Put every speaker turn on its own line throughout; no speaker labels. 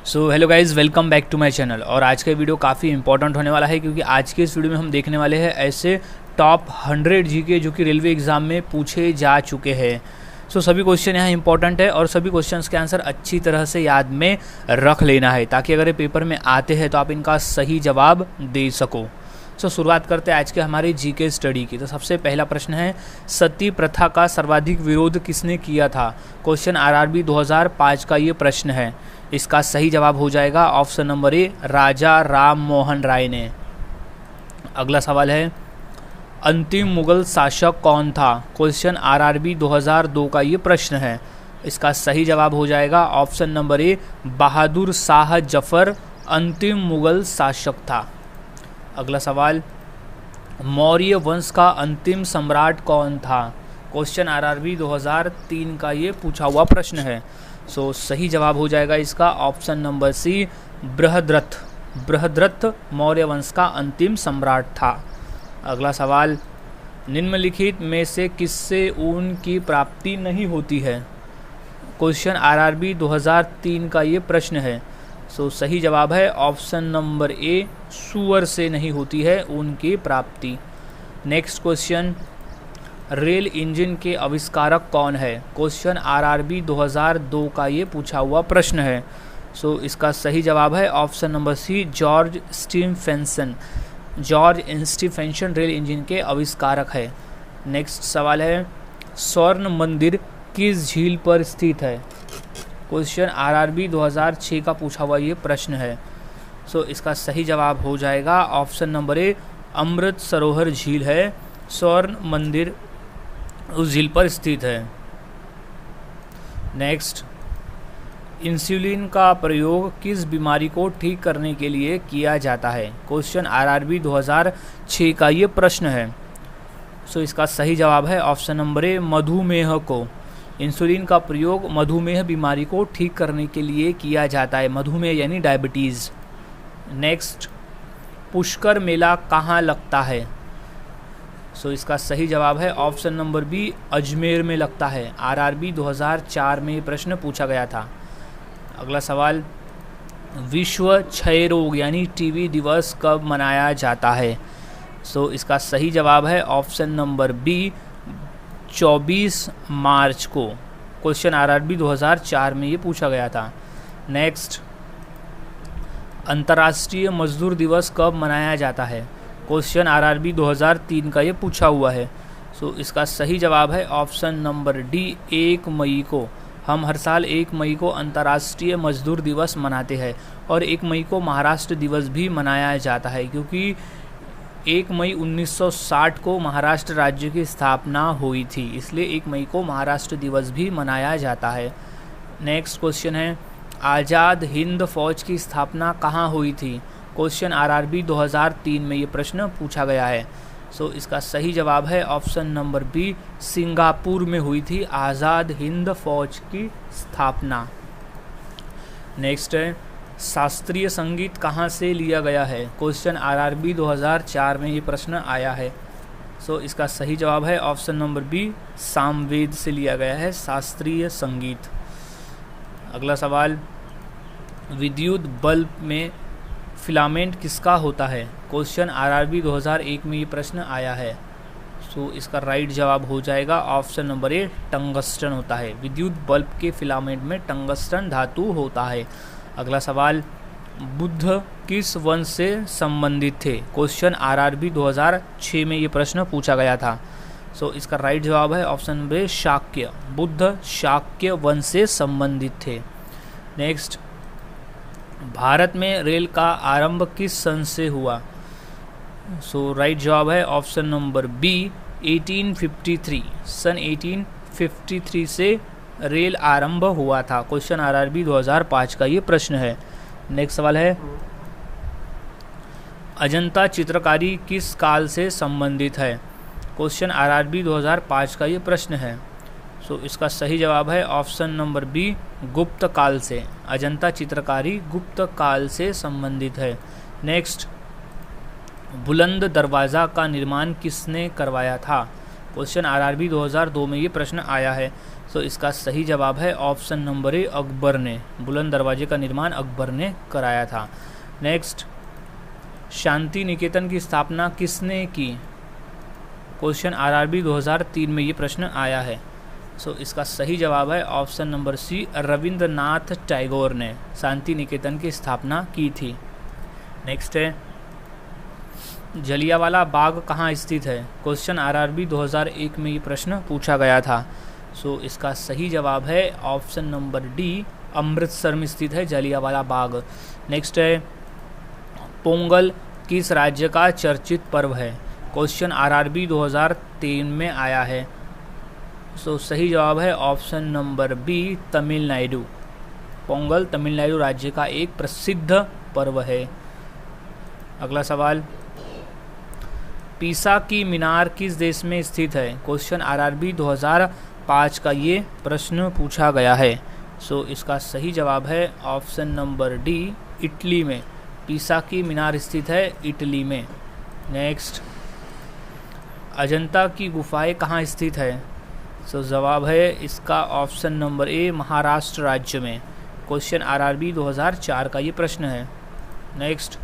So hello guys, welcome back to my channel. और आज का वीडियो काफ़ी इंपॉर्टेंट होने वाला है क्योंकि आज के इस वीडियो में हम देखने वाले हैं ऐसे टॉप 100 जीके जो कि रेलवे एग्ज़ाम में पूछे जा चुके हैं। सो सभी क्वेश्चन यहाँ इंपॉर्टेंट है और सभी क्वेश्चंस के आंसर अच्छी तरह से याद में रख लेना है ताकि अगर ये पेपर में आते हैं तो आप इनका सही जवाब दे सको। सो शुरुआत करते हैं आज के हमारे जीके स्टडी की। तो सबसे पहला प्रश्न है, सती प्रथा का सर्वाधिक विरोध किसने किया था? क्वेश्चन आरआरबी 2005 का ये प्रश्न है। इसका सही जवाब हो जाएगा ऑप्शन नंबर ए, राजा राम मोहन राय ने। अगला सवाल है, अंतिम मुगल शासक कौन था? क्वेश्चन आरआरबी 2002 का ये प्रश्न है। इसका सही जवाब हो जाएगा ऑप्शन नंबर ए, बहादुर शाह जफर अंतिम मुगल शासक था। अगला सवाल, मौर्य वंश का अंतिम सम्राट कौन था? क्वेश्चन आरआरबी 2003 का ये पूछा हुआ प्रश्न है। सो सही जवाब हो जाएगा इसका option number C, Brihadratha. Brihadratha Maurya वंश का अंतिम सम्राट था। अगला सवाल, निम्नलिखित में से किससे ऊन की प्राप्ति नहीं होती है? क्वेश्चन आरआरबी 2003 का ये प्रश्न है। सो सही जवाब है ऑप्शन नंबर ए, सूअर से नहीं होती है ऊन की प्राप्ति। नेक्स्ट क्वेश्चन, रेल इंजन के आविष्कारक कौन है? क्वेश्चन आरआरबी 2002 का ये पूछा हुआ प्रश्न है। सो इसका सही जवाब है option number C, George Stephenson. George Stephenson rail engine के आविष्कारक है। नेक्स्ट सवाल है, स्वर्ण मंदिर किस झील पर स्थित है? क्वेश्चन आरआरबी 2006 का पूछा हुआ ये प्रश्न है। सो इसका सही जवाब हो जाएगा ऑप्शन नंबर ए, अमृत सरोवर झील है। स्वर्ण मंदिर उस झील पर स्थित है। नेक्स्ट, इंसुलिन का प्रयोग किस बीमारी को ठीक करने के लिए किया जाता है? क्वेश्चन आरआरबी 2006 का ये प्रश्न है। सो इसका सही जवाब है ऑप्शन नंबर ए, मधुमेह को। इंसुलिन का प्रयोग मधुमेह बीमारी को ठीक करने के लिए किया जाता है। मधुमेह यानी डायबिटीज़। नेक्स्ट, पुष्कर मेला कहाँ लगता है? सो इसका सही जवाब है ऑप्शन नंबर बी, अजमेर में लगता है। आरआरबी 2004 में ये प्रश्न पूछा गया था। अगला सवाल, विश्व क्षय रोग यानी टीबी दिवस कब मनाया जाता है? सो इसका सही जवाब है ऑप्शन नंबर बी, 24 मार्च को। क्वेश्चन आरआरबी 2004 में ये पूछा गया था। नेक्स्ट, अंतर्राष्ट्रीय मजदूर दिवस कब मनाया जाता है? क्वेश्चन आरआरबी 2003 का ये पूछा हुआ है। सो इसका सही जवाब है ऑप्शन नंबर डी, 1 मई को। हम हर साल 1 मई को अंतर्राष्ट्रीय मजदूर दिवस मनाते हैं और 1 मई को महाराष्ट्र दिवस भी मनाया जाता है क्योंकि 1 मई 1960 को महाराष्ट्र राज्य की स्थापना हुई थी, इसलिए 1 मई को महाराष्ट्र दिवस भी मनाया जाता है। नेक्स्ट क्वेश्चन है, आज़ाद हिंद फौज की स्थापना कहाँ हुई थी? क्वेश्चन आरआरबी 2003 में ये प्रश्न पूछा गया है। सो इसका सही जवाब है ऑप्शन नंबर बी, सिंगापुर में हुई थी आज़ाद हिंद फौज की स्थापना। नेक्स्ट है, शास्त्रीय संगीत कहाँ से लिया गया है? क्वेश्चन आरआरबी 2004 में ये प्रश्न आया है। सो इसका सही जवाब है ऑप्शन नंबर बी, सामवेद से लिया गया है शास्त्रीय संगीत। अगला सवाल, विद्युत बल्ब में फिलामेंट किसका होता है? क्वेश्चन आरआरबी 2001 में ये प्रश्न आया है। सो इसका राइट जवाब हो जाएगा ऑप्शन नंबर ए, टंगस्टन होता है। विद्युत बल्ब के फिलामेंट में टंगस्टन धातु होता है। अगला सवाल, बुद्ध किस वंश से संबंधित थे? क्वेश्चन आरआरबी 2006 में ये प्रश्न पूछा गया था। सो इसका राइट जवाब है ऑप्शन नंबर ए, शाक्य। बुद्ध शाक्य वंश से संबंधित थे। नेक्स्ट, भारत में रेल का आरंभ किस सन से हुआ? सो राइट जवाब है ऑप्शन नंबर बी, 1853। सन 1853 से रेल आरंभ हुआ था। क्वेश्चन आरआरबी 2005 का ये प्रश्न है। नेक्स्ट सवाल है, अजंता चित्रकारी किस काल से संबंधित है? क्वेश्चन आरआरबी 2005 का ये प्रश्न है। सो इसका सही जवाब है ऑप्शन नंबर बी, गुप्त काल से। अजंता चित्रकारी गुप्त काल से संबंधित है। नेक्स्ट, बुलंद दरवाज़ा का निर्माण किसने करवाया था? क्वेश्चन आरआरबी 2002 में ये प्रश्न आया है। सो इसका सही जवाब है ऑप्शन नंबर ए, अकबर ने। बुलंद दरवाजे का निर्माण अकबर ने कराया था। नेक्स्ट, शांति निकेतन की स्थापना किसने की? क्वेश्चन आरआरबी 2003 में ये प्रश्न आया है। सो इसका सही जवाब है option number C, Rabindranath Tagore ने शांति निकेतन की स्थापना की थी। नेक्स्ट है, जलियांवाला बाग कहाँ स्थित है? क्वेश्चन आरआरबी 2001 में ये प्रश्न पूछा गया था। सो इसका सही जवाब है ऑप्शन नंबर डी, अमृतसर में स्थित है जलियांवाला बाग। नेक्स्ट है, पोंगल किस राज्य का चर्चित पर्व है? क्वेश्चन आरआरबी 2003 में आया है। सो सही जवाब है option number B, Tamil Nadu. Pongal Tamil Nadu राज्य का एक प्रसिद्ध पर्व है। अगला सवाल, पीसा की मीनार किस देश में स्थित है? क्वेश्चन आरआरबी 2005 का ये प्रश्न पूछा गया है। सो इसका सही जवाब है ऑप्शन नंबर डी, इटली में। पीसा की मीनार स्थित है इटली में। नेक्स्ट, अजंता की गुफाएं कहाँ स्थित है? सो जवाब है इसका ऑप्शन नंबर ए, महाराष्ट्र राज्य में। क्वेश्चन आरआरबी 2004 का ये प्रश्न है। नेक्स्ट,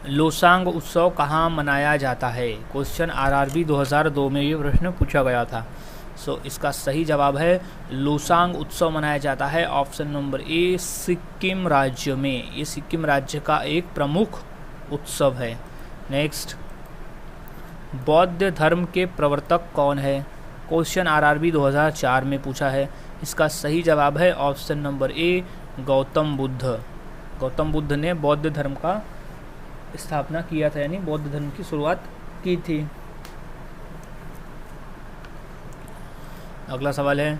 लोसांग उत्सव कहाँ मनाया जाता है? क्वेश्चन आरआरबी 2002 में ये प्रश्न पूछा गया था। सो इसका सही जवाब है लोसांग उत्सव मनाया जाता है ऑप्शन नंबर ए, सिक्किम राज्य में। ये सिक्किम राज्य का एक प्रमुख उत्सव है। नेक्स्ट, बौद्ध धर्म के प्रवर्तक कौन है? क्वेश्चन आरआरबी 2004 में पूछा है। इसका सही जवाब है ऑप्शन नंबर ए, गौतम बुद्ध। गौतम बुद्ध ने बौद्ध धर्म का स्थापना किया था, यानी बौद्ध धर्म की शुरुआत की थी। अगला सवाल है,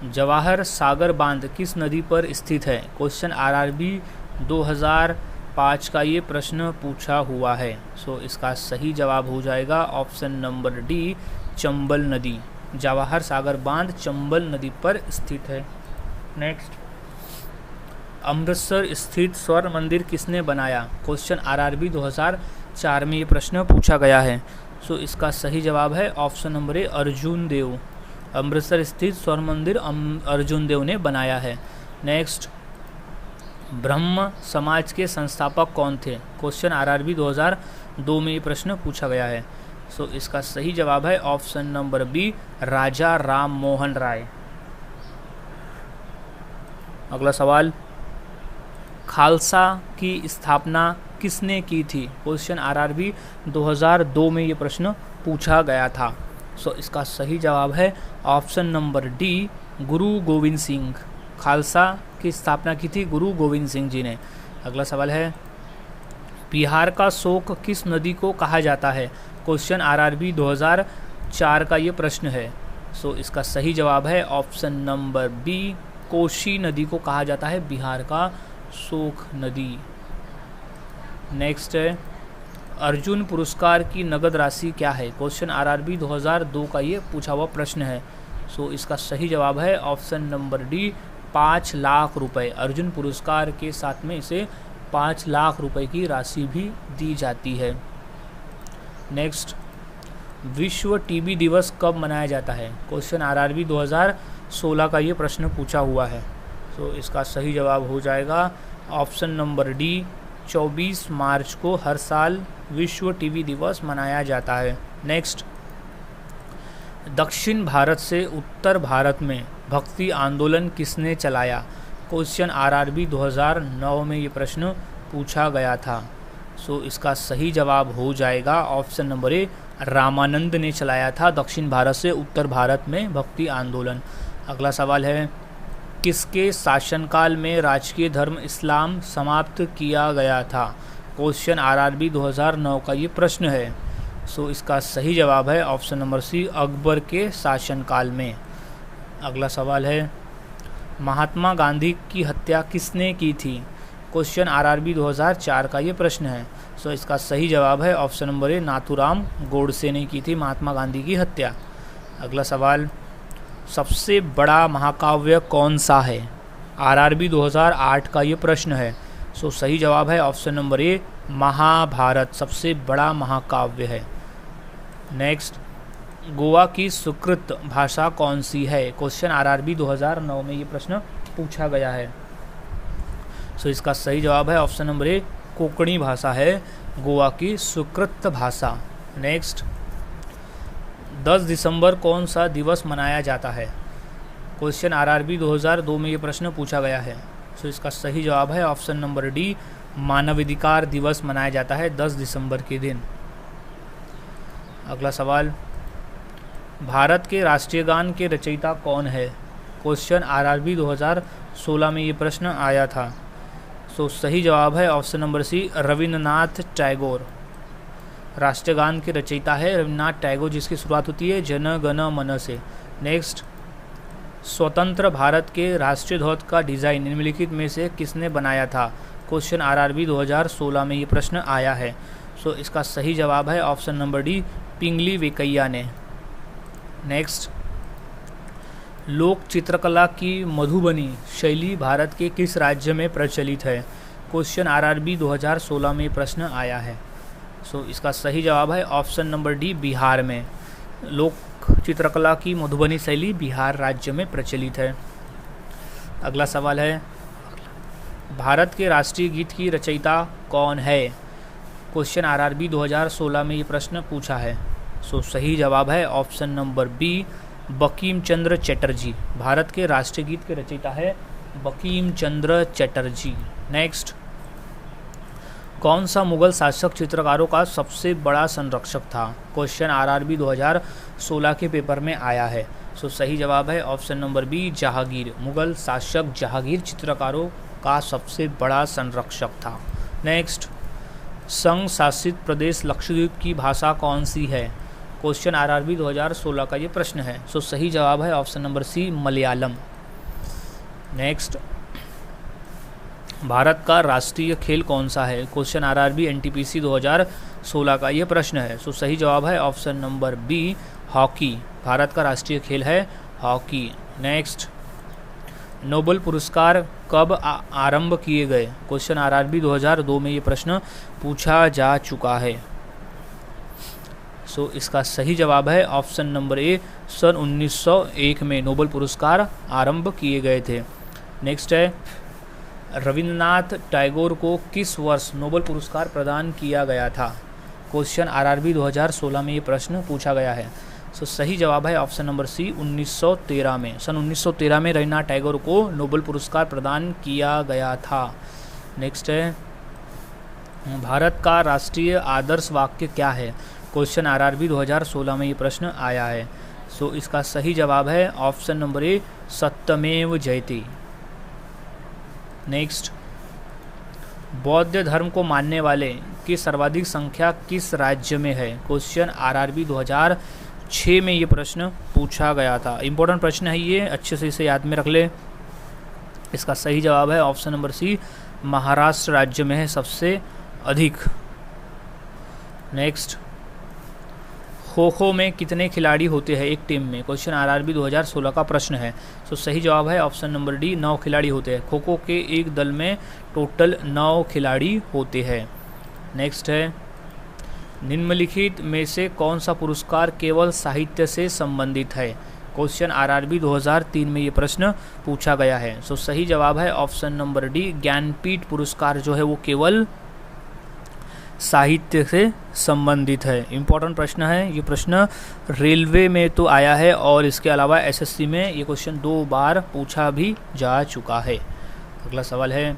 जवाहर सागर बांध किस नदी पर स्थित है? क्वेश्चन आरआरबी 2005 का ये प्रश्न पूछा हुआ है। सो इसका सही जवाब हो जाएगा ऑप्शन नंबर डी, चंबल नदी। जवाहर सागर बांध चंबल नदी पर स्थित है। नेक्स्ट, अमृतसर स्थित स्वर्ण मंदिर किसने बनाया? क्वेश्चन आरआरबी 2004 में ये प्रश्न पूछा गया है। सो इसका सही जवाब है ऑप्शन नंबर ए, अर्जुन देव। अमृतसर स्थित स्वर्ण मंदिर अर्जुन देव ने बनाया है। नेक्स्ट, ब्रह्म समाज के संस्थापक कौन थे? क्वेश्चन आरआरबी 2002 में ये प्रश्न पूछा गया है। सो इसका सही जवाब है ऑप्शन नंबर बी, राजा राम मोहन राय। अगला सवाल, खालसा की स्थापना किसने की थी? क्वेश्चन आरआरबी 2002 में ये प्रश्न पूछा गया था। सो इसका सही जवाब है ऑप्शन नंबर डी, गुरु गोविंद सिंह। खालसा की स्थापना की थी गुरु गोविंद सिंह जी ने। अगला सवाल है, बिहार का शोक किस नदी को कहा जाता है? क्वेश्चन आरआरबी 2004 का ये प्रश्न है। सो इसका सही जवाब है ऑप्शन नंबर बी, कोसी नदी को कहा जाता है बिहार का शोक नदी। नेक्स्ट है, अर्जुन पुरस्कार की नगद राशि क्या है? क्वेश्चन आरआरबी 2002 का ये पूछा हुआ प्रश्न है। सो इसका सही जवाब है ऑप्शन नंबर डी, 5 लाख रुपए। अर्जुन पुरस्कार के साथ में इसे 5 लाख रुपए की राशि भी दी जाती है। नेक्स्ट, विश्व टीबी दिवस कब मनाया जाता है? क्वेश्चन आरआरबी 2016 का ये प्रश्न पूछा हुआ है। तो इसका सही जवाब हो जाएगा ऑप्शन नंबर डी, 24 मार्च को हर साल विश्व टीबी दिवस मनाया जाता है। नेक्स्ट, दक्षिण भारत से उत्तर भारत में भक्ति आंदोलन किसने चलाया? क्वेश्चन आरआरबी 2009 में ये प्रश्न पूछा गया था। सो इसका सही जवाब हो जाएगा ऑप्शन नंबर ए, रामानंद ने चलाया था दक्षिण भारत से उत्तर भारत में भक्ति आंदोलन। अगला सवाल है, किसके शासनकाल में राजकीय धर्म इस्लाम समाप्त किया गया था? क्वेश्चन आरआरबी 2009 का ये प्रश्न है। सो इसका सही जवाब है ऑप्शन नंबर सी, अकबर के शासनकाल में। अगला सवाल है, महात्मा गांधी की हत्या किसने की थी? क्वेश्चन आरआरबी 2004 का ये प्रश्न है। सो इसका सही जवाब है ऑप्शन नंबर ए, नाथूराम गोडसे ने की थी महात्मा गांधी की हत्या। अगला सवाल, सबसे बड़ा महाकाव्य कौन सा है? आरआरबी 2008 का ये प्रश्न है। सो सही जवाब है ऑप्शन नंबर ए, महाभारत सबसे बड़ा महाकाव्य है। नेक्स्ट, गोवा की स्वीकृत भाषा कौन सी है? क्वेश्चन आरआरबी 2009 में ये प्रश्न पूछा गया है। सो इसका सही जवाब है ऑप्शन नंबर ए, कोंकणी भाषा है गोवा की स्वीकृत भाषा। नेक्स्ट, 10 दिसंबर कौन सा दिवस मनाया जाता है? क्वेश्चन आरआरबी 2002 में ये प्रश्न पूछा गया है। सो इसका सही जवाब है ऑप्शन नंबर डी, मानवाधिकार दिवस मनाया जाता है 10 दिसंबर के दिन। अगला सवाल, भारत के राष्ट्रीय गान के रचयिता कौन है? क्वेश्चन आरआरबी 2016 में ये प्रश्न आया था। सो सही जवाब है option number C, Rabindranath Tagore. राष्ट्रीय गान के रचयिता है रविन्द्रनाथ टैगोर, जिसकी शुरुआत होती है जन गण मन से। नेक्स्ट, स्वतंत्र भारत के राष्ट्रीय ध्वज का डिज़ाइन निम्नलिखित में से किसने बनाया था? क्वेश्चन आरआरबी 2016 में ये प्रश्न आया है। सो इसका सही जवाब है ऑप्शन नंबर डी, पिंगली वेंकैया ने। नेक्स्ट, लोक चित्रकला की मधुबनी शैली भारत के किस राज्य में प्रचलित है? क्वेश्चन आरआरबी 2016 में प्रश्न आया है। सो इसका सही जवाब है ऑप्शन नंबर डी, बिहार में। लोक चित्रकला की मधुबनी शैली बिहार राज्य में प्रचलित है। अगला सवाल है, भारत के राष्ट्रीय गीत की रचयिता कौन है? क्वेश्चन आरआरबी 2016 में ये प्रश्न पूछा है। सो सही जवाब है option number B, Bankim Chandra Chatterjee. Bharat के राष्ट्रीय गीत के रचयिता है बंकिम चंद्र चटर्जी। नेक्स्ट, कौन सा मुगल शासक चित्रकारों का सबसे बड़ा संरक्षक था? क्वेश्चन आरआरबी 2016 के पेपर में आया है। सो सही जवाब है option number B, Jahangir. Mughal शासक जहांगीर चित्रकारों का सबसे बड़ा संरक्षक था। नेक्स्ट, संघ शासित प्रदेश लक्षद्वीप की भाषा कौन सी है? क्वेश्चन आरआरबी 2016 का ये प्रश्न है। सो सही जवाब है option number C, Malayalam. Next, Bharat का राष्ट्रीय खेल कौन सा है? क्वेश्चन आरआरबी एनटीपीसी 2016 का ये प्रश्न है। सो सही जवाब है option number B, hockey. Bharat का राष्ट्रीय खेल है हॉकी। नेक्स्ट, नोबेल पुरस्कार कब आरंभ किए गए? क्वेश्चन आरआरबी 2002 में ये प्रश्न पूछा जा चुका है। सो इसका सही जवाब है ऑप्शन नंबर ए, सन 1901 में नोबेल पुरस्कार आरंभ किए गए थे। नेक्स्ट है, रविन्द्रनाथ टैगोर को किस वर्ष नोबेल पुरस्कार प्रदान किया गया था? क्वेश्चन आरआरबी 2016 में ये प्रश्न पूछा गया है। सो सही जवाब है ऑप्शन नंबर सी, 1913 में। सन 1913 में रविन्द्रनाथ टैगोर को नोबेल पुरस्कार प्रदान किया गया था। नेक्स्ट है, भारत का राष्ट्रीय आदर्श वाक्य क्या है? क्वेश्चन आरआरबी 2016 में ये प्रश्न आया है। सो इसका सही जवाब है ऑप्शन नंबर ए, सत्यमेव जयते। नेक्स्ट, बौद्ध धर्म को मानने वाले की सर्वाधिक संख्या किस राज्य में है? क्वेश्चन आरआरबी 2006 में ये प्रश्न पूछा गया था। इंपॉर्टेंट प्रश्न है ये, अच्छे से इसे याद में रख ले। इसका सही जवाब है ऑप्शन नंबर सी, महाराष्ट्र राज्य में है सबसे अधिक। नेक्स्ट, खो खो में कितने खिलाड़ी होते हैं एक टीम में? क्वेश्चन आरआरबी 2016 का प्रश्न है। सो सही जवाब है ऑप्शन नंबर डी, 9 खिलाड़ी होते हैं। खो खो के एक दल में टोटल 9 खिलाड़ी होते हैं। नेक्स्ट है, निम्नलिखित में से कौन सा पुरस्कार केवल साहित्य से संबंधित है? क्वेश्चन आरआरबी 2003 में ये प्रश्न पूछा गया है। सो सही जवाब है ऑप्शन नंबर डी, ज्ञानपीठ पुरस्कार जो है वो केवल साहित्य से संबंधित है। इम्पोर्टेंट प्रश्न है ये प्रश्न, रेलवे में तो आया है और इसके अलावा एसएससी में ये क्वेश्चन 2 बार पूछा भी जा चुका है। अगला सवाल है,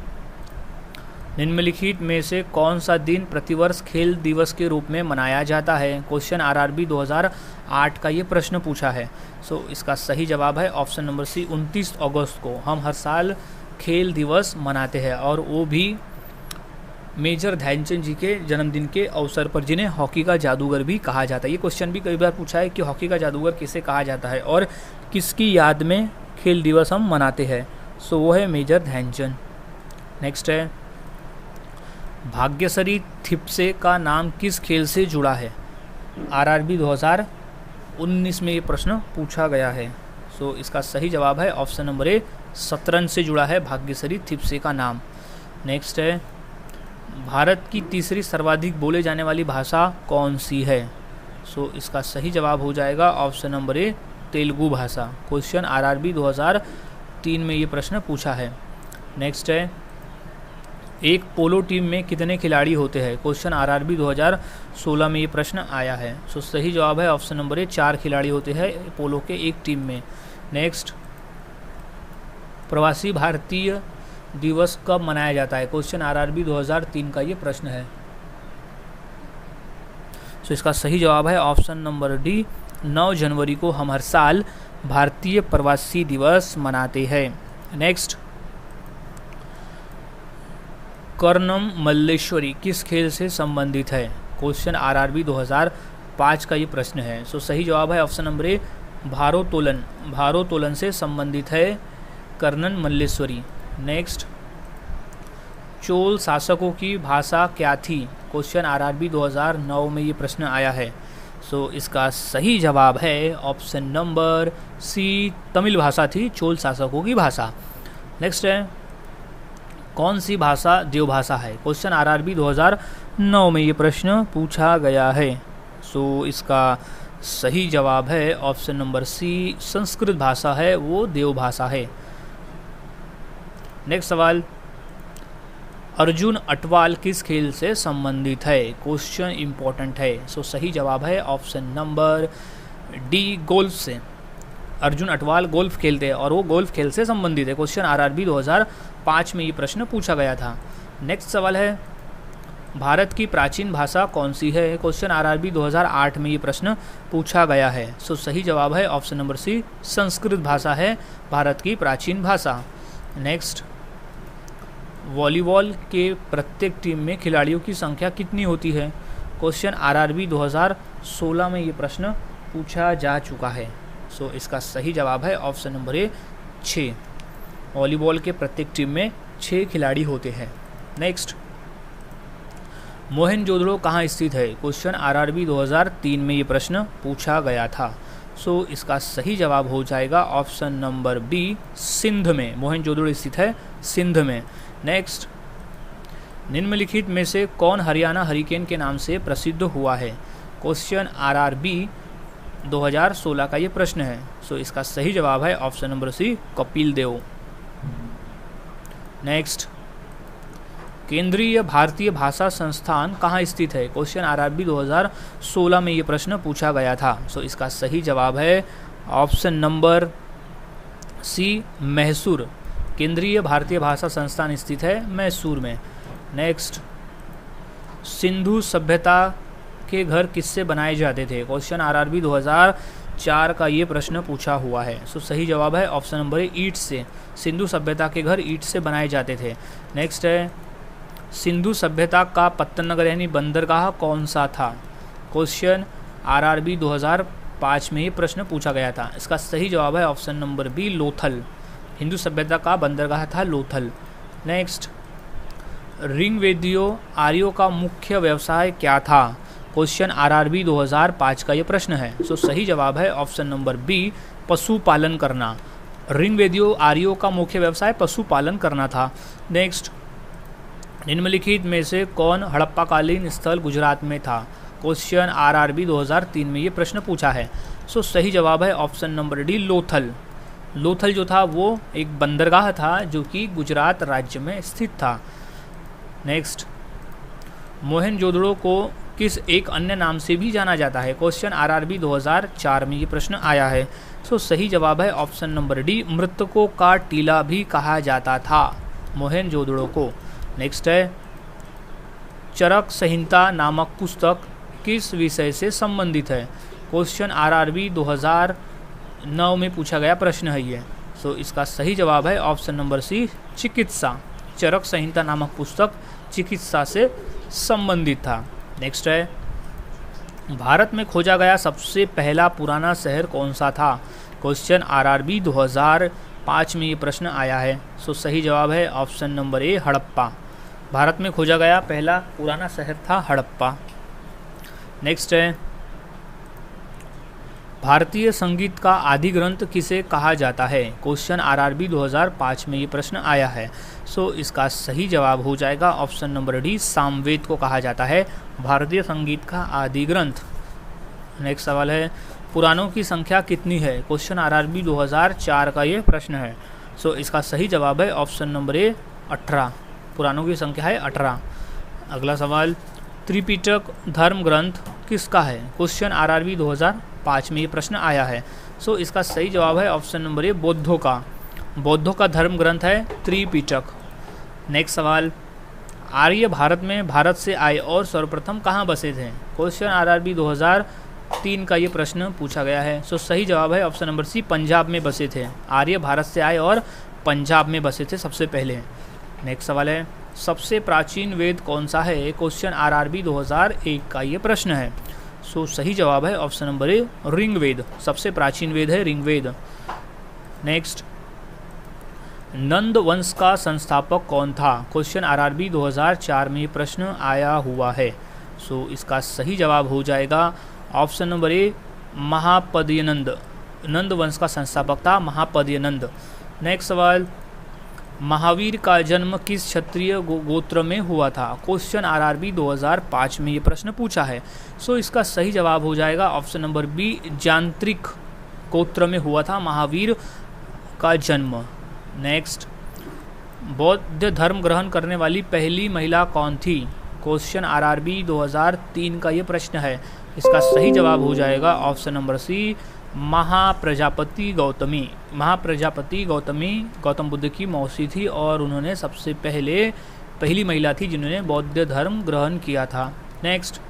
निम्नलिखित में से कौन सा दिन प्रतिवर्ष खेल दिवस के रूप में मनाया जाता है? क्वेश्चन आरआरबी 2008 का ये प्रश्न पूछा है। सो इसका सही जवाब है ऑप्शन नंबर सी, 29 अगस्त को हम हर साल खेल दिवस मनाते हैं, और वो भी मेजर ध्यानचंद जी के जन्मदिन के अवसर पर, जिन्हें हॉकी का जादूगर भी कहा जाता है। ये क्वेश्चन भी कई बार पूछा है कि हॉकी का जादूगर किसे कहा जाता है और किसकी याद में खेल दिवस हम मनाते हैं। सो वो है मेजर ध्यानचंद। नेक्स्ट है, भाग्यश्री थिप्से का नाम किस खेल से जुड़ा है? आरआरबी 2019 में ये प्रश्न पूछा गया है। सो इसका सही जवाब है ऑप्शन नंबर ए, शतरंज से जुड़ा है भाग्यश्री थिप्से का नाम। नेक्स्ट है, भारत की तीसरी सर्वाधिक बोले जाने वाली भाषा कौन सी है? सो इसका सही जवाब हो जाएगा ऑप्शन नंबर ए, तेलुगु भाषा। क्वेश्चन आरआरबी 2003 में ये प्रश्न पूछा है। नेक्स्ट है, एक पोलो टीम में कितने खिलाड़ी होते हैं? क्वेश्चन आरआरबी 2016 में ये प्रश्न आया है। सो सही जवाब है ऑप्शन नंबर ए, 4 खिलाड़ी होते हैं पोलो के एक टीम में। नेक्स्ट, प्रवासी भारतीय दिवस कब मनाया जाता है? क्वेश्चन आरआरबी 2003 का ये प्रश्न है। सो इसका सही जवाब है ऑप्शन नंबर डी, 9 जनवरी को हम हर साल भारतीय प्रवासी दिवस मनाते हैं। नेक्स्ट, कर्णम मल्लेश्वरी किस खेल से संबंधित है? क्वेश्चन आरआरबी 2005 का ये प्रश्न है। सो सही जवाब है ऑप्शन नंबर ए, भारोत्तोलन। भारोत्तोलन से संबंधित है कर्णम मल्लेश्वरी। नेक्स्ट, चोल शासकों की भाषा क्या थी? क्वेश्चन आरआरबी 2009 में ये प्रश्न आया है। सो इसका सही जवाब है ऑप्शन नंबर सी, तमिल भाषा थी चोल शासकों की भाषा। नेक्स्ट है, कौन सी भाषा देवभाषा है? क्वेश्चन आरआरबी 2009 में ये प्रश्न पूछा गया है। सो इसका सही जवाब है ऑप्शन नंबर सी, संस्कृत भाषा है वो देवभाषा है। नेक्स्ट सवाल, अर्जुन अटवाल किस खेल से संबंधित है? क्वेश्चन इंपॉर्टेंट है। सो सही जवाब है ऑप्शन नंबर डी, गोल्फ से। अर्जुन अटवाल गोल्फ खेलते हैं और वो गोल्फ खेल से संबंधित है। क्वेश्चन आरआरबी 2005 में ये प्रश्न पूछा गया था। नेक्स्ट सवाल है, भारत की प्राचीन भाषा कौन सी है? क्वेश्चन आरआरबी 2008 में ये प्रश्न पूछा गया है। सो सही जवाब है ऑप्शन नंबर सी, संस्कृत भाषा है भारत की प्राचीन भाषा। नेक्स्ट, वॉलीबॉल के प्रत्येक टीम में खिलाड़ियों की संख्या कितनी होती है? क्वेश्चन आरआरबी 2016 में ये प्रश्न पूछा जा चुका है। सो इसका सही जवाब है ऑप्शन नंबर ए, 6। वॉलीबॉल के प्रत्येक टीम में 6 खिलाड़ी होते हैं। नेक्स्ट, मोहनजोदड़ो कहाँ स्थित है? क्वेश्चन आरआरबी 2003 में ये प्रश्न पूछा गया था। सो इसका सही जवाब हो जाएगा ऑप्शन नंबर बी, सिंध में। मोहनजोदड़ो स्थित है सिंध में। नेक्स्ट, निम्नलिखित में से कौन हरियाणा हरिकेन के नाम से प्रसिद्ध हुआ है? क्वेश्चन आरआरबी 2016 का ये प्रश्न है। सो इसका सही जवाब है ऑप्शन नंबर सी, कपिल देव। नेक्स्ट, केंद्रीय भारतीय भाषा संस्थान कहाँ स्थित है? क्वेश्चन आरआरबी 2016 में ये प्रश्न पूछा गया था। सो इसका सही जवाब है ऑप्शन नंबर सी, मैसूर। केंद्रीय भारतीय भाषा संस्थान स्थित है मैसूर में। नेक्स्ट, सिंधु सभ्यता के घर किससे बनाए जाते थे? क्वेश्चन आरआरबी 2004 का ये प्रश्न पूछा हुआ है। सो सही जवाब है ऑप्शन नंबर ए, ईंट से। सिंधु सभ्यता के घर ईंट से बनाए जाते थे। नेक्स्ट है, सिंधु सभ्यता का पत्तन नगर यानी बंदरगाह कौन सा था? क्वेश्चन आरआरबी 2005 में ये प्रश्न पूछा गया था। इसका सही जवाब है option number B, Lothal. Hindu सभ्यता का बंदरगाह था लोथल। नेक्स्ट, ऋग्वेदियों आर्यों का मुख्य व्यवसाय क्या था? क्वेश्चन आरआरबी 2005 का ये प्रश्न है। सो सही जवाब है ऑप्शन नंबर बी, पशुपालन करना। ऋग्वेदियों आर्यों का मुख्य व्यवसाय पशुपालन करना था। नेक्स्ट, निम्नलिखित में से कौन हड़प्पाकालीन स्थल गुजरात में था? क्वेश्चन आरआरबी 2003 में ये प्रश्न पूछा है। सो सही जवाब है option number D, Lothal. Lothal जो था वो एक बंदरगाह था जो कि गुजरात राज्य में स्थित था। नेक्स्ट, मोहनजोदड़ो को किस एक अन्य नाम से भी जाना जाता है? क्वेश्चन आरआरबी 2004 में ये प्रश्न आया है। सो सही जवाब है ऑप्शन नंबर डी, मृतकों का टीला भी कहा जाता था मोहनजोदड़ो को। नेक्स्ट है, चरक संहिता नामक पुस्तक किस विषय से संबंधित है? क्वेश्चन आरआरबी 2009 में पूछा गया प्रश्न है ये। सो इसका सही जवाब है ऑप्शन नंबर सी, चिकित्सा। चरक संहिता नामक पुस्तक चिकित्सा से संबंधित था। नेक्स्ट है, भारत में खोजा गया सबसे पहला पुराना शहर कौन सा था? क्वेश्चन आरआरबी 2005 में ये प्रश्न आया है। सो सही जवाब है ऑप्शन नंबर ए, हड़प्पा। भारत में खोजा गया पहला पुराना शहर था हड़प्पा। नेक्स्ट है, भारतीय संगीत का आदि ग्रंथ किसे कहा जाता है? क्वेश्चन आरआरबी 2005 में ये प्रश्न आया है। सो इसका सही जवाब हो जाएगा ऑप्शन नंबर डी, सामवेद को कहा जाता है भारतीय संगीत का आदि ग्रंथ। नेक्स्ट सवाल है पुराणों की संख्या कितनी है? क्वेश्चन आरआरबी 2004 का ये प्रश्न है। सो इसका सही जवाब है ऑप्शन नंबर ए 18। पुराणों की संख्या है 18। अगला सवाल त्रिपिटक धर्म ग्रंथ किसका है? क्वेश्चन आरआरबी 2005 में ये प्रश्न आया है। सो इसका सही जवाब है ऑप्शन नंबर ए बौद्धों का। बौद्धों का धर्म ग्रंथ है त्रिपिटक। नेक्स्ट सवाल आर्य भारत में भारत से आए और सर्वप्रथम कहाँ बसे थे? क्वेश्चन आरआरबी 2003 का ये प्रश्न पूछा गया है। सो सही जवाब है ऑप्शन नंबर सी पंजाब में बसे थे। आर्य भारत से आए और पंजाब में बसे थे सबसे पहले। नेक्स्ट सवाल है सबसे प्राचीन वेद कौन सा है? क्वेश्चन आरआरबी 2001 का ये प्रश्न है। सो सही जवाब है ऑप्शन नंबर ए ऋग्वेद। सबसे प्राचीन वेद है ऋग्वेद। नेक्स्ट नंद वंश का संस्थापक कौन था? क्वेश्चन आरआरबी 2004 में ये प्रश्न आया हुआ है। सो इसका सही जवाब हो जाएगा ऑप्शन नंबर ए महापद्यनंद। नंद वंश का संस्थापक था महापद्यनंद। नेक्स्ट सवाल महावीर का जन्म किस क्षत्रिय गोत्र में हुआ था? क्वेश्चन आरआरबी 2005 में ये प्रश्न पूछा है। सो इसका सही जवाब हो जाएगा ऑप्शन नंबर बी जांत्रिक गोत्र में हुआ था महावीर का जन्म। नेक्स्ट बौद्ध धर्म ग्रहण करने वाली पहली महिला कौन थी? क्वेश्चन आरआरबी 2003 का ये प्रश्न है। इसका सही जवाब हो जाएगा option number C Mahaprajapati Gautami. Mahaprajapati Gautami Gautam Buddha की मौसी थी और उन्होंने सबसे पहली महिला थी जिन्होंने बौद्ध धर्म ग्रहण किया था। नेक्स्ट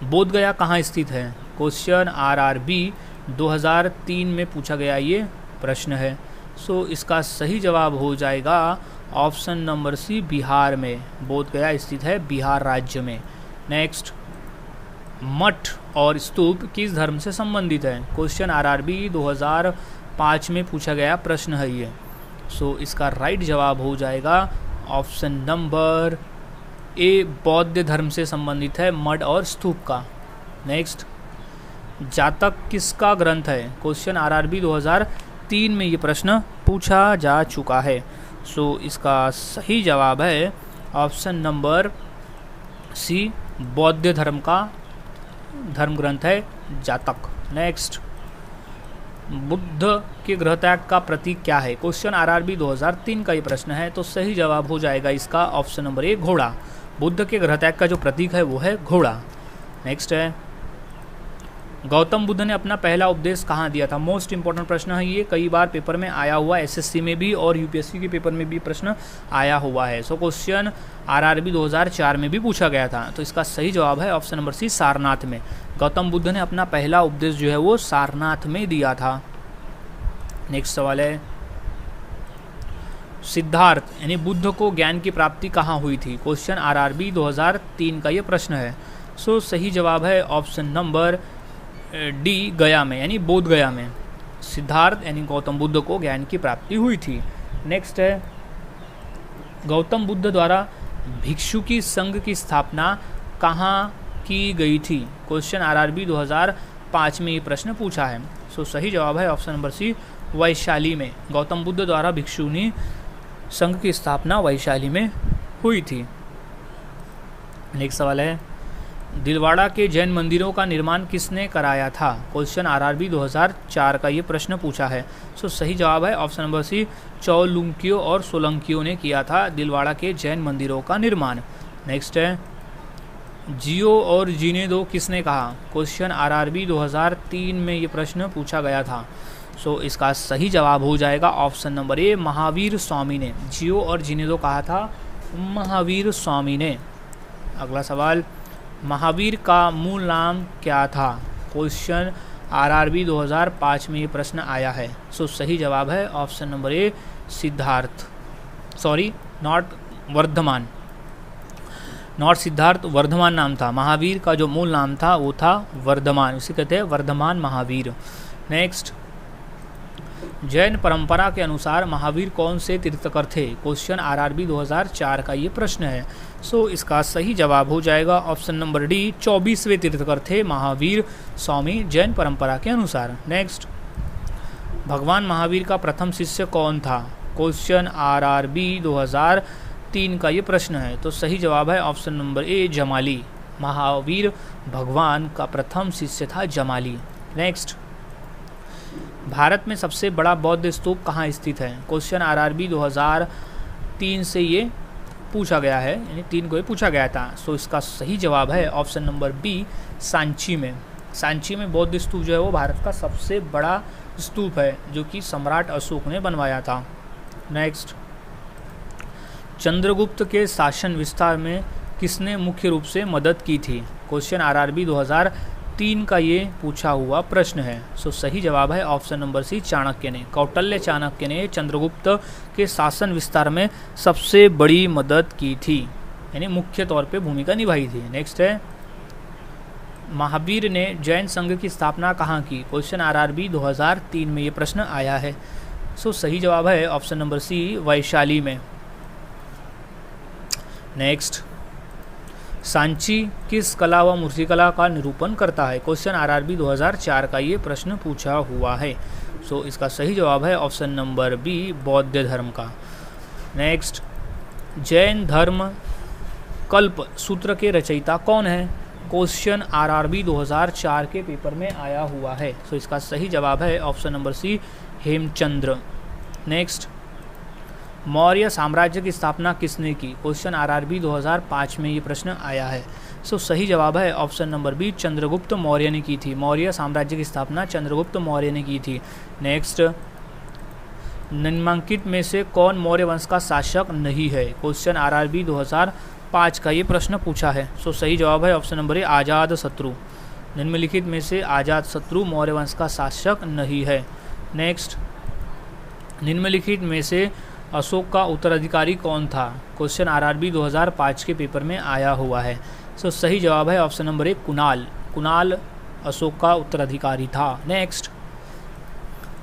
बोध गया कहाँ स्थित है? क्वेश्चन आरआरबी 2003 में पूछा गया ये प्रश्न है। सो इसका सही जवाब हो जाएगा ऑप्शन नंबर सी बिहार में। बोध गया स्थित है बिहार राज्य में। नेक्स्ट मठ और स्तूप किस धर्म से संबंधित है? क्वेश्चन आरआरबी 2005 में पूछा गया प्रश्न है ये। सो इसका राइट जवाब हो जाएगा ऑप्शन नंबर ए बौद्ध धर्म से संबंधित है मठ और स्तूप का। नेक्स्ट जातक किसका ग्रंथ है? क्वेश्चन आरआरबी 2003 में ये प्रश्न पूछा जा चुका है। सो इसका सही जवाब है ऑप्शन नंबर सी बौद्ध धर्म का धर्म ग्रंथ है जातक। नेक्स्ट बुद्ध के गृह त्याग का प्रतीक क्या है? क्वेश्चन आरआरबी 2003 का ये प्रश्न है। तो सही जवाब हो जाएगा इसका ऑप्शन नंबर ए घोड़ा। बुद्ध के गृह त्याग का जो प्रतीक है वो है घोड़ा। नेक्स्ट है गौतम बुद्ध ने अपना पहला उपदेश कहाँ दिया था? मोस्ट इंपॉर्टेंट प्रश्न है ये। कई बार पेपर में आया हुआ, एसएससी में भी और यूपीएससी के पेपर में भी प्रश्न आया हुआ है। सो क्वेश्चन आरआरबी 2004 में भी पूछा गया था। तो इसका सही जवाब है ऑप्शन नंबर सी सारनाथ में। गौतम बुद्ध ने अपना पहला उपदेश जो है वो सारनाथ में दिया था। नेक्स्ट सवाल है सिद्धार्थ यानी बुद्ध को ज्ञान की प्राप्ति कहाँ हुई थी? क्वेश्चन आरआरबी 2003 का ये प्रश्न है। सो सही जवाब है ऑप्शन नंबर डी गया में यानी बोध गया में। सिद्धार्थ यानी गौतम बुद्ध को ज्ञान की प्राप्ति हुई थी। नेक्स्ट है गौतम बुद्ध द्वारा भिक्षुकी संघ की स्थापना कहाँ की गई थी? क्वेश्चन आरआरबी 2005 में ये प्रश्न पूछा है। सो सही जवाब है ऑप्शन नंबर सी वैशाली में। गौतम बुद्ध द्वारा भिक्षुनी संघ की स्थापना वैशाली में हुई थी। नेक्स्ट सवाल है दिलवाड़ा के जैन मंदिरों का निर्माण किसने कराया था? क्वेश्चन आरआरबी 2004 का ये प्रश्न पूछा है। सो सही जवाब है ऑप्शन नंबर सी चौलुंकियों और सोलंकियों ने किया था दिलवाड़ा के जैन मंदिरों का निर्माण। नेक्स्ट है जियो और जीने दो किसने कहा? क्वेश्चन आरआरबी 2003 में ये प्रश्न पूछा गया था। सो इसका सही जवाब हो जाएगा ऑप्शन नंबर ए महावीर स्वामी ने। जियो और जीने दो कहा था महावीर स्वामी ने। अगला सवाल महावीर का मूल नाम क्या था? क्वेश्चन आरआरबी 2005 में ये प्रश्न आया है। सो सही जवाब है option number A Siddhartha, sorry not Vardhaman, not Siddhartha, Vardhaman नाम था। महावीर का जो मूल नाम था वो था वर्धमान, उसे कहते हैं वर्धमान महावीर। नेक्स्ट जैन परंपरा के अनुसार महावीर कौन से तीर्थकर थे? क्वेश्चन आरआरबी 2004 का ये प्रश्न है। सो इसका सही जवाब हो जाएगा ऑप्शन नंबर डी 24वें तीर्थकर थे महावीर स्वामी जैन परंपरा के अनुसार। नेक्स्ट भगवान महावीर का प्रथम शिष्य कौन था? क्वेश्चन आरआरबी 2003 का ये प्रश्न है। तो सही जवाब है ऑप्शन नंबर ए जमाली। महावीर भगवान का प्रथम शिष्य था जमाली। नेक्स्ट, भारत में सबसे बड़ा बौद्ध स्तूप कहाँ स्थित है? क्वेश्चन आरआरबी 2003 से ये पूछा गया है, यानी 3 को ये पूछा गया था। सो इसका सही जवाब है ऑप्शन नंबर बी, सांची में। सांची में बौद्ध स्तूप जो है वो भारत का सबसे बड़ा स्तूप है, जो कि सम्राट अशोक ने बनवाया था। नेक्स्ट, चंद्रगुप्त के शासन विस्तार में किसने मुख्य रूप से मदद की थी? क्वेश्चन आरआरबी 2003 का ये पूछा हुआ प्रश्न है। सो सही जवाब है ऑप्शन नंबर सी, चाणक्य ने। कौटिल्य चाणक्य ने चंद्रगुप्त के शासन विस्तार में सबसे बड़ी मदद की थी, यानी मुख्य तौर पे भूमिका निभाई थी। नेक्स्ट है, महावीर ने जैन संघ की स्थापना कहाँ की? क्वेश्चन आरआरबी 2003 में ये प्रश्न आया है। सो सही जवाब है ऑप्शन नंबर सी, वैशाली में। नेक्स्ट, सांची किस कला व मूर्तिकला का निरूपण करता है? क्वेश्चन आरआरबी 2004 का ये प्रश्न पूछा हुआ है। सो इसका सही जवाब है ऑप्शन नंबर बी, बौद्ध धर्म का। नेक्स्ट, जैन धर्म कल्प सूत्र के रचयिता कौन है? क्वेश्चन आरआरबी 2004 के पेपर में आया हुआ है। सो इसका सही जवाब है option number C, Hemchandra. Next, Maurya साम्राज्य की स्थापना किसने की? क्वेश्चन आरआरबी 2005 में ये प्रश्न आया है। सो सही जवाब है option number B, Chandragupta Maurya ने की थी। मौर्य साम्राज्य की स्थापना चंद्रगुप्त मौर्य ने की थी। नेक्स्ट, निम्नलिखित में से कौन मौर्य वंश का शासक नहीं है? क्वेश्चन आरआरबी 2005 का ये प्रश्न पूछा है। सो सही जवाब है ऑप्शन नंबर ए, अजातशत्रु। निम्नलिखित में से अजातशत्रु मौर्य वंश का शासक नहीं है। नेक्स्ट, निम्नलिखित में से अशोक का उत्तराधिकारी कौन था? क्वेश्चन आरआरबी 2005 के पेपर में आया हुआ है। सो सही जवाब है ऑप्शन नंबर एक, कुणाल। कुणाल अशोक का उत्तराधिकारी था। नेक्स्ट,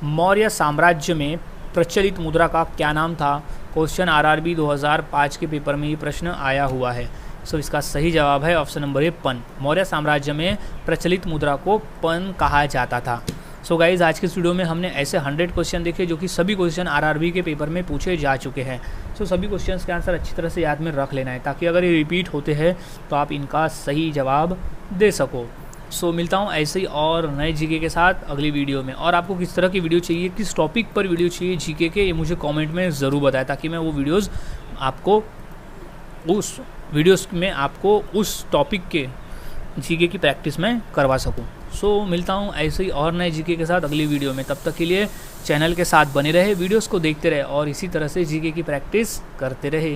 मौर्य साम्राज्य में प्रचलित मुद्रा का क्या नाम था? क्वेश्चन आरआरबी 2005 के पेपर में ये प्रश्न आया हुआ है। सो इसका सही जवाब है ऑप्शन नंबर ए, पन। मौर्य साम्राज्य में प्रचलित मुद्रा को पन कहा जाता था। सो गाइज़, आज के इस वीडियो में हमने ऐसे 100 क्वेश्चन देखे जो कि सभी क्वेश्चन आरआरबी के पेपर में पूछे जा चुके हैं। सो सभी क्वेश्चंस के आंसर अच्छी तरह से याद में रख लेना है, ताकि अगर ये रिपीट होते हैं तो आप इनका सही जवाब दे सको। सो मिलता हूँ ऐसे ही और नए जीके के साथ अगली वीडियो में। और आपको किस तरह की वीडियो चाहिए, किस टॉपिक पर वीडियो चाहिए जीके के, ये मुझे कमेंट में ज़रूर बताएं, ताकि मैं वो वीडियोज़ आपको उस टॉपिक के जीके की प्रैक्टिस में करवा सकूं। सो मिलता हूं ऐसे ही और नए जीके के साथ अगली वीडियो में। तब तक के लिए चैनल के साथ बने रहे, वीडियोस को देखते रहे और इसी तरह से जीके की प्रैक्टिस करते रहे।